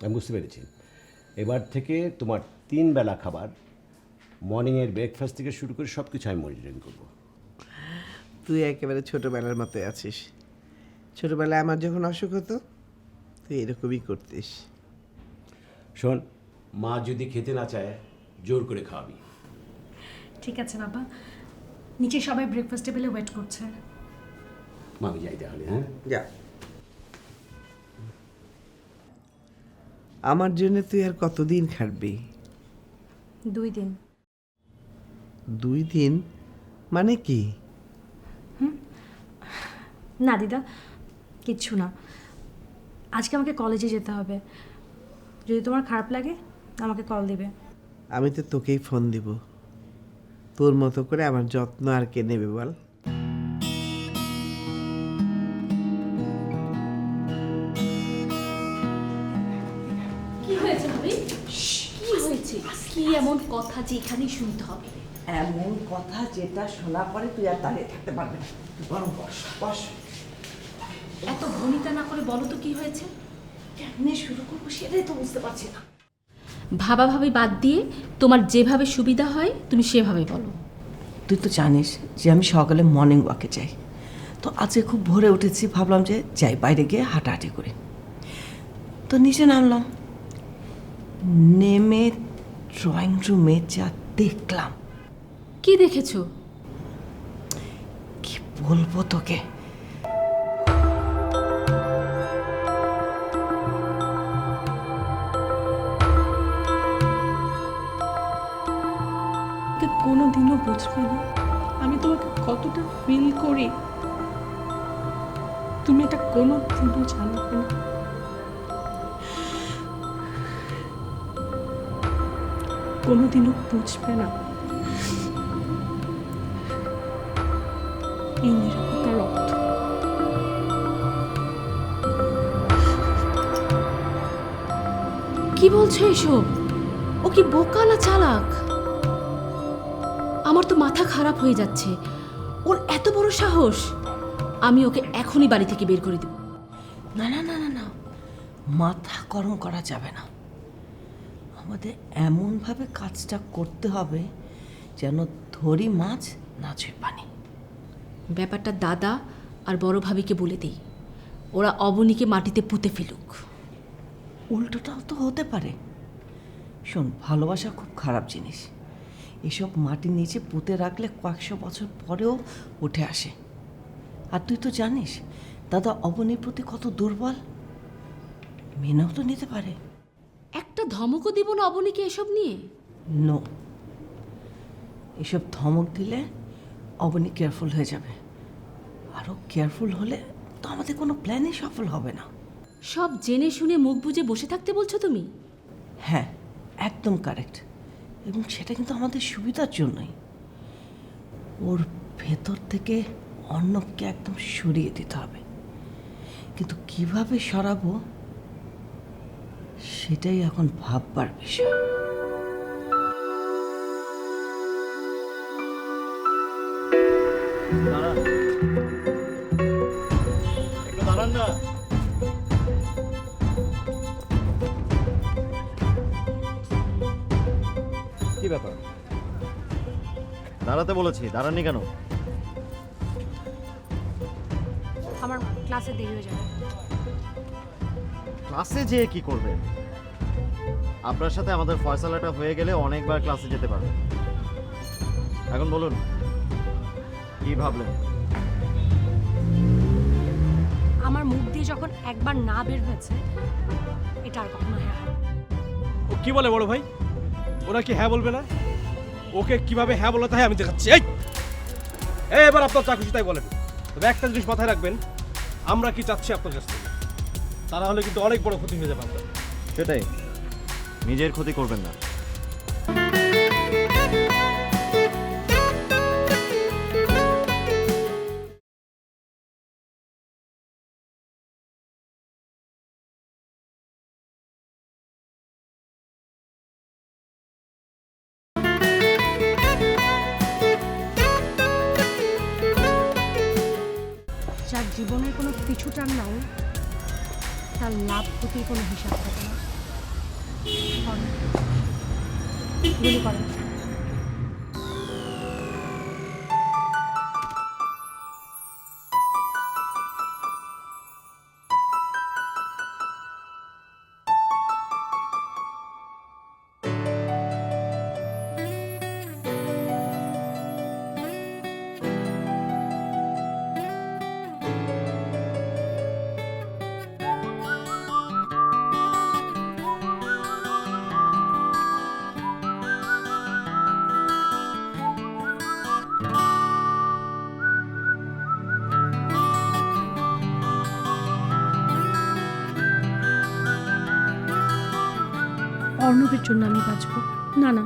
আমি বুঝতে পেরেছি। এবার থেকে তোমার 3 বেলা খাবার, মর্নিংয়ের ব্রেকফাস্ট থেকে শুরু করে সব কিছু আমি মনিটরিং করবো। তুই একেবারে ছোটোবেলার মতোই আছিস। ছোটোবেলায় আমার যখন অসুখ হতো তুই এরকমই করতিস। শোন, মা যদি খেতে না চায় জোর করে খাওয়াবি। ঠিক আছে বাবা, নিচে সবাই ব্রেকফাস্ট টেবিলে ওয়েট করছে। মা আমি যাই তাহলে। হ্যাঁ, যা। আমার জন্য তুই আর কতদিন খাটবি? 2 দিন। 2 দিন মানে কি? না দিদা, কিচ্ছু না। আজকে আমাকে কলেজে যেতে হবে। যদি তোমার খারাপ লাগে আমাকে কল দিবে। আমি তো তোকেই ফোন দিব। তোর মতো করে আমার যত্ন আর কে নেবে বল? কি হয়েছে ভাবি? কি হয়েছে? কি এমন কথা যে এখানেই শুনতে হবে? এমন কথা যেটা শোনা পরে তুই আর দাঁড়িয়ে থাকতে পারবি না। তুই বরং বস বস। এত ভনিতা না করে বলো তো কি হয়েছে? কেমনে শুরু করবো সেটাই তো বুঝতে পারছি না। ভাবা ভাবি বাদ দিয়ে তোমার যেভাবে সুবিধা হয় তুমি সেভাবে বলো। তুই তো জানিস যে আমি সকালে মর্নিং ওয়াকে যাই। তো আজকে খুব ভোরে উঠেছি, ভাবলাম যে যাই বাইরে গিয়ে হাঁটাহাঁটি করি। তো নিচে নামলাম, নেমে ড্রয়িং রুমে যা দেখলাম। কি দেখেছো? কি বলবো তোকে। কোনোদিনও বুঝবে না আমি তোমাকে কতটা ফিল করি। তুমি এটা কোনোদিনও জানবে না। কোনোদিনও বুঝবে না এই নিরাপত্তার অর্থ। কি বলছো এসব? ও কি বোকা না চালাক? আমার তো মাথা খারাপ হয়ে যাচ্ছে। ওর এত বড় সাহস! আমি ওকে এখনই বাড়ি থেকে বের করে দেব। না না না না না, মাথা গরম করা যাবে না। আমাদের এমনভাবে কাজটা করতে হবে যেন ধরি মাছ না ছুঁয়ে পানি। ব্যাপারটা দাদা আর বড় ভাবিকে বলে দেই, ওরা অবনীকে মাটিতে পুঁতে ফেলুক। উল্টোটাও তো হতে পারে। শোন, ভালোবাসা খুব খারাপ জিনিস। এসব মাটির নিচে পুঁতে রাখলে কয়েকশো বছর পরেও উঠে আসে। আর তুই তো জানিস দাদা অবনীর প্রতি কত দুর্বল। মেনেও তো নিতে পারে। একটা ধমকও দিব না অবনীকে এসব নিয়ে। নো, এসব ধমক দিলে অবনী কেয়ারফুল হয়ে যাবে। আরও কেয়ারফুল হলে তো আমাদের কোনো প্ল্যানই সফল হবে না। সব জেনে শুনে মুখ বুজে বসে থাকতে বলছো তুমি? হ্যাঁ, একদম কারেক্ট। এবং সেটা কিন্তু আমাদের সুবিধার জন্যই। ওর ভেতর থেকে অর্ণবকে একদম সরিয়ে দিতে হবে। কিন্তু কিভাবে সরাবো সেটাই এখন ভাববার বিষয়। একটু দাঁড়ান না। কি ব্যাপার? দাঁড়াতে বলেছি, দাঁড়াননি কেন? আমার ক্লাসে দেরি হয়ে যাবে। ক্লাসে যেয়ে কি করবেন? আপনার সাথে আমাদের ফয়সালাটা হয়ে গেলে অনেকবার ক্লাসে যেতে পারবেন। এখন বলুন কি ভাবলেন? আমার মুখ দিয়ে যখন একবার না বের হয়েছে, এটা আর কখনো হ্যাঁ হবে না। ও কি বলে বড় ভাই? ওরা কি হ্যাঁ বলবে না? ওকে কিভাবে হ্যাঁ বলতে হয় আমি দেখাচ্ছি। এই এবার আপনার চা খুশি তাই বলেন। তবে একটা জিনিস মাথায় রাখবেন, আমরা কি চাচ্ছি আপনার কাছ থেকে। তারা হলে কিন্তু অনেক বড় ক্ষতি হয়ে যাবে আপনার। সেটাই, নিজের ক্ষতি করবেন না। যার জীবনের কোনো পিছু টান নাই, তার লাভ ক্ষতির কোনো হিসাব থাকে না। গুলি করো। অর্ণবের জন্য আমি বাঁচবো না, না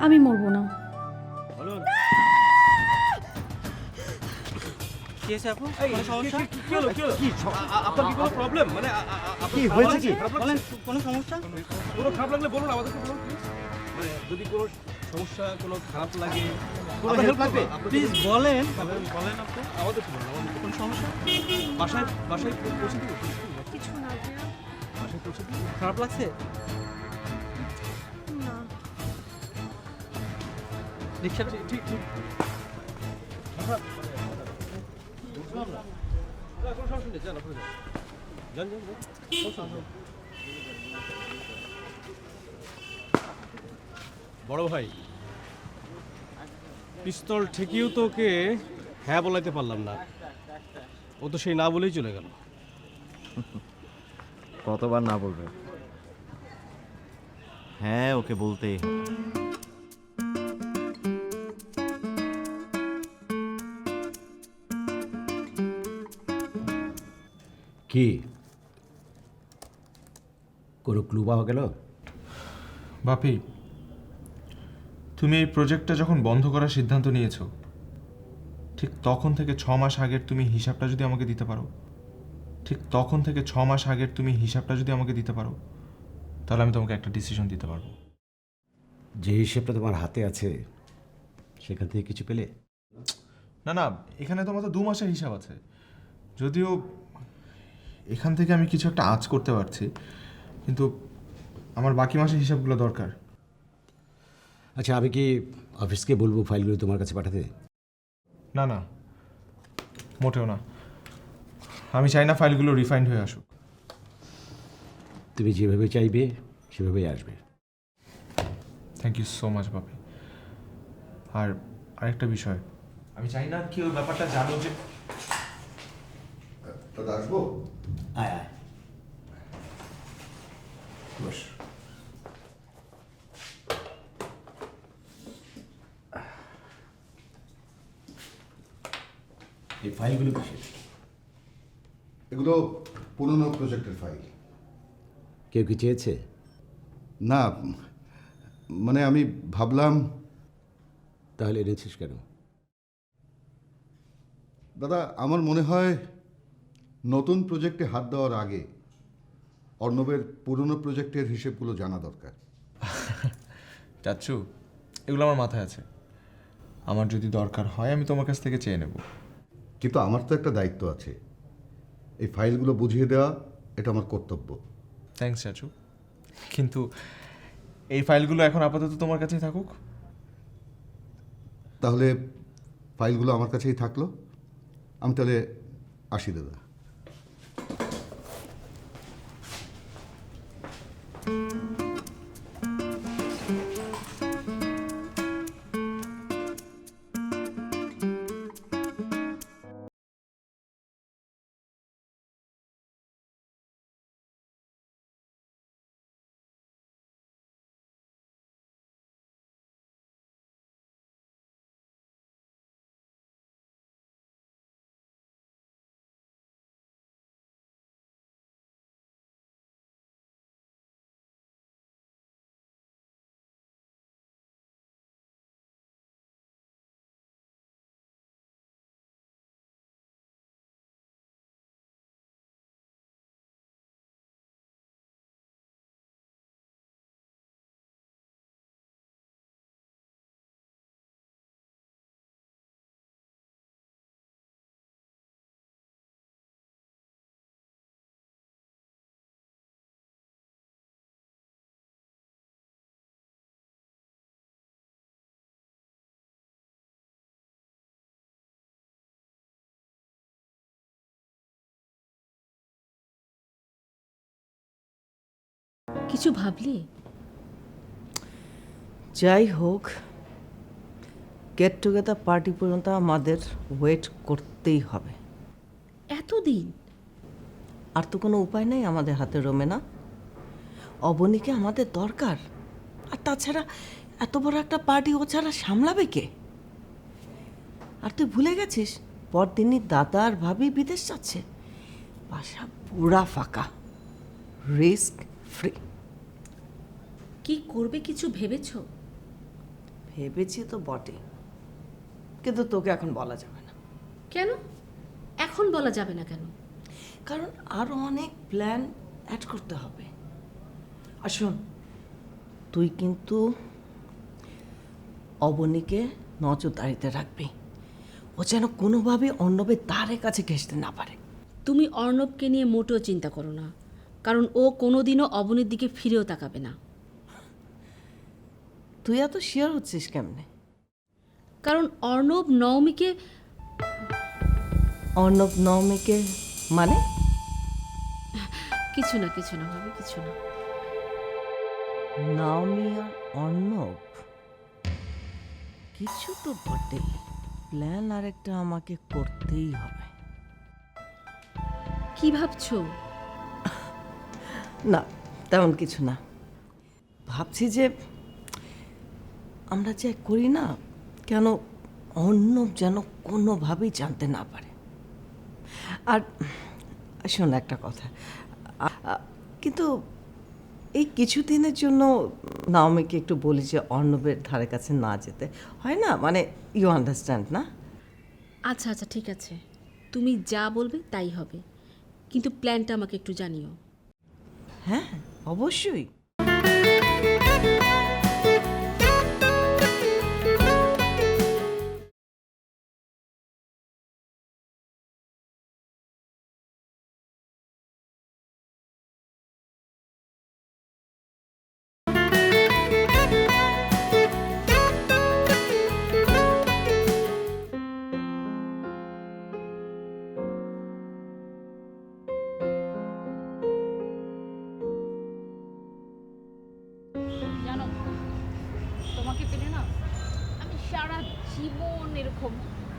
আমি মরবো না। বলুন কি হয়েছে আপু? কোনো সমস্যা? কি হলো কি আপনার কি কোনো প্রবলেম মানে আপনার কি খারাপ হয়েছে লাগছে? কি? খারাপ লাগছে? বলেন কোনো সমস্যা? কোনো খারাপ লাগলে বলুন আমাদেরকে বলুন please। মানে যদি কোনো সমস্যা কোনো খারাপ লাগে কোনো আপনার help help লাগবে? করবো, আপনার প্লিজ যদি- বলেন বলেন আপু। আমাদের কি বলবো, আমাদের কোনো সমস্যা? বাসায় পৌঁছে দিব কিছু না ভাইয়া। বাসায় পৌঁছে দিব খারাপ লাগছে? না রিক্সাটা ঠিক ঠিক আচ্ছা, বুঝলাম না। না, কোনো সমস্যা নেই, যান আপনি যান যান যান, কোনো সমস্যা নেই। বড় ভাই পিস্তল ঠেকিয়েও তো ওকে হ্যাঁ বলাইতে পারলাম না, ও তো সেই না বলেই চলে গেল। কতবার না বলবে? হ্যাঁ, ওকে বলতেই হবে। কি কোনো ক্লু পাওয়া গেল? বাপি, তুমি এই প্রজেক্টটা যখন বন্ধ করার সিদ্ধান্ত নিয়েছো, ঠিক তখন থেকে 6 মাস আগের তুমি হিসাবটা যদি আমাকে দিতে পারো, ঠিক তখন থেকে 6 মাস আগের তুমি হিসাবটা যদি আমাকে দিতে পারো, তাহলে আমি তোমাকে একটা ডিসিশন দিতে পারবো। যে হিসেবটা তোমার হাতে আছে সেখান থেকে কিছু পেলে? না না, এখানে তো মাত্র 2 মাসের হিসাব আছে। যদিও এখান থেকে আমি কিছু একটা আঁচ করতে পারছি, কিন্তু আমার বাকি মাসের হিসাবগুলো দরকার। আচ্ছা, আমি কি অফিসকে বলবো ফাইলগুলো তোমার কাছে পাঠাতে? না না, মোটেও না। আমি চাই না ফাইলগুলো রিফাইন্ড হয়ে আসুক। তুমি যেভাবে চাইবে সেভাবেই আসবে। থ্যাংক ইউ সো মাচ বাপি। আর আরেকটা বিষয়, আমি চাই না কেউ ব্যাপারটা জানো যে দাদা আসবো? আয় আয় বস। এই ফাইলগুলো কিসের? এগুলো পুরনো প্রজেক্টের ফাইল। কেউ কি চেয়েছে? না, মানে আমি ভাবলাম। তাহলে এনেছিস কেন? দাদা, আমার মনে হয় নতুন প্রজেক্টে হাত দেওয়ার আগে অর্ণবের পুরনো প্রজেক্টের হিসেবগুলো জানা দরকার। চাচ্ছু, এগুলো আমার মাথায় আছে। আমার যদি দরকার হয় আমি তোমার কাছ থেকে চেয়ে নেব। কিন্তু আমার তো একটা দায়িত্ব আছে, এই ফাইলগুলো বুঝিয়ে দেওয়া, এটা আমার কর্তব্য। থ্যাঙ্কস চাচু, কিন্তু এই ফাইলগুলো এখন আপাতত তোমার কাছেই থাকুক। তাহলে ফাইলগুলো আমার কাছেই থাকলো। আমি তাহলে আসি দাদা। কিছু ভাবলি? যাই হোক, গেট টুগেদার পার্টি পর্যন্ত আমাদের ওয়েট করতেই হবে। এতদিন? আর তো কোনো উপায় নেই আমাদের হাতে, রোমেনা। অবনীকে আমাদের দরকার। আর তাছাড়া এত বড় একটা পার্টি ও ছাড়া সামলাবে কে? আর তুই ভুলে গেছিস পরদিনই দাদা আর ভাবি বিদেশ যাচ্ছে। বাসা পুরা ফাঁকা, রিস্ক ফ্রি। কি করবে কিছু ভেবেছো? ভেবেছি তো বটে, কিন্তু তোকে এখন বলা যাবে না। কেন এখন বলা যাবে না কেন? কারণ আরও অনেক প্ল্যান অ্যাড করতে হবে। আর শোন, তুই কিন্তু অবনীকে নজরদারিতে রাখবি। ও যেন কোনোভাবে অর্ণবের দ্বারের কাছে ঘেঁষতে না পারে। তুমি অর্ণবকে নিয়ে মোটেও চিন্তা করো না, কারণ ও কোনোদিনও অবনীর দিকে ফিরেও তাকাবে না। তুই এত শিওর হচ্ছিস কেমনে? কারণ অর্ণব নওমিকে মানে? কিছু না ভাবি, কিছু না। নাওমি আর অর্ণব কিছু তো বটে। প্ল্যান আরেকটা আমাকে করতেই হবে। কি ভাবছো? না, তেমন কিছু না। ভাবছি যে আমরা যে করি না কেন, অর্ণব যেন কোনোভাবেই জানতে না পারে। আর শোন একটা কথা, কিন্তু এই কিছুদিনের জন্য নাওমিকে একটু বলি যে অর্ণবের ধারে কাছে না যেতে, হয় না? মানে ইউ আন্ডারস্ট্যান্ড না? আচ্ছা ঠিক আছে, তুমি যা বলবে তাই হবে, কিন্তু প্ল্যানটা আমাকে একটু জানিও। হ্যাঁ, অবশ্যই। জানো, তোমাকে পেলে না আমি সারা জীবন এরকম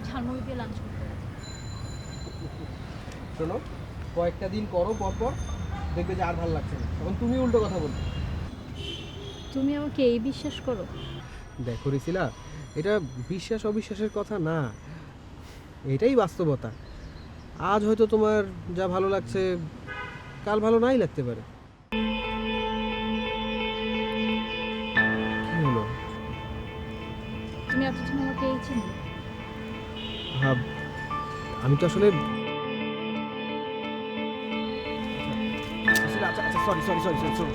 ঝালমুড়ি দিয়ে লাঞ্চ করতে পারি। শোনো, কয়েকটা দিন করো পর দেখবে যে আর ভালো লাগছে না, তখন তুমি উল্টো কথা বলবে। তুমি আমাকে এই বিশ্বাস করো? দেখো রিসিলা, এটা বিশ্বাস অবিশ্বাসের কথা না, এটাই বাস্তবতা। আজ হয়তো তোমার যা ভালো লাগছে কাল ভালো নাই লাগতে পারে। কি হলো? তুমি এতদিন আমাকে এই চিনলে? আমি তো আসলে সরি,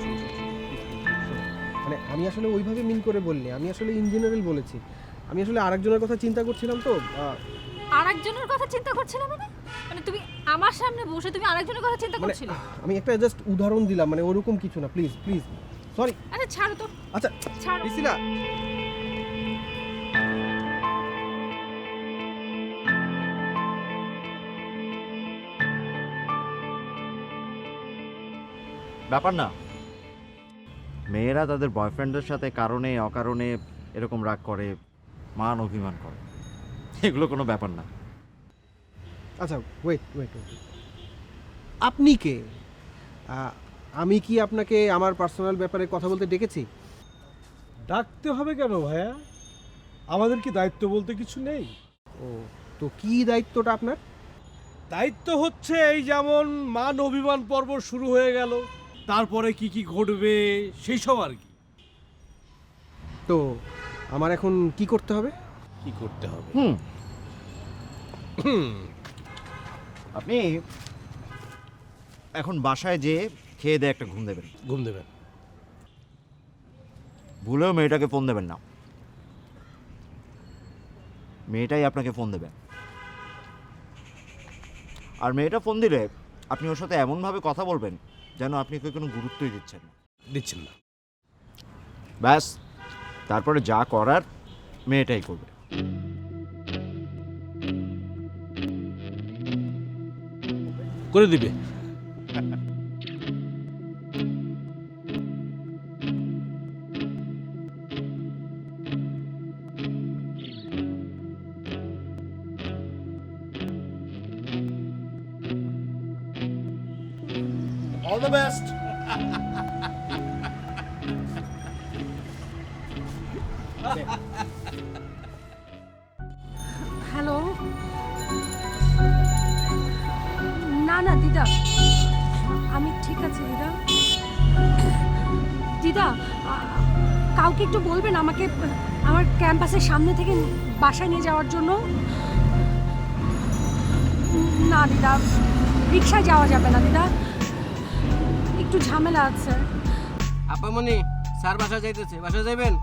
মানে আমি আসলে ওইভাবে মিন করে বললি, আমি আসলে ইন জেনারেল বলেছি। আমি আসলে আরেকজনের কথা চিন্তা করছিলাম তো। আরেকজনের কথা চিন্তা করছিলে মানে তুমি আমার সামনে বসে তুমি আরেকজনের কথা চিন্তা করছিলে? আমি একটা জাস্ট উদাহরণ দিলাম, মানে ওরকম কিছু না। Please sorry. আচ্ছা ছাড়ো তো। আচ্ছা ছাড়ো রিসিলা। ব্যাপার না, মেয়েরা তাদের বয়ফ্রেন্ডের সাথে কারণে অকারণে এরকম রাগ করে, মান অভিমান করে, এগুলো কোনো ব্যাপার না। আচ্ছা ওয়েট, আপনি কে? আমি কি আপনাকে আমার পার্সোনাল ব্যাপারে কথা বলতে ডেকেছি? ডাকতে হবে কেন ভাইয়া? আমাদের কি দায়িত্ব বলতে কিছু নেই? ও, তো কি দায়িত্বটা আপনার? দায়িত্ব হচ্ছে এই যেমন মান অভিমান পর্ব শুরু হয়ে গেল, তারপরে কি ঘটবে সেই সব আর কি। তো আমার এখন কি করতে হবে? কি করতে হবে? আপনি এখন বাসায় যেয়ে খেয়ে দিয়ে একটা ঘুম দেবেন। ভুলেও মেয়েটাকে ফোন দেবেন না, মেয়েটাই আপনাকে ফোন দেবে। আর মেয়েটা ফোন দিলে আপনি ওর সাথে এমনভাবে কথা বলবেন যেন আপনি ওকে কোনো গুরুত্বই দিচ্ছেন না। ব্যাস, তারপরে যা করার মেয়েটাই করবে। করে দিবে। All the best. হ্যালো, না না দিদা, আমি ঠিক আছে দিদা। দিদা, কাউকে একটু বলবেন আমাকে আমার ক্যাম্পাসের সামনে থেকে বাসায় নিয়ে যাওয়ার জন্য। না দিদা, রিক্সায় যাওয়া যাবে না দিদা, একটু ঝামেলা আছে। আপামনি স্যার বাসা যাইতেছে, বাসা যাইবেন?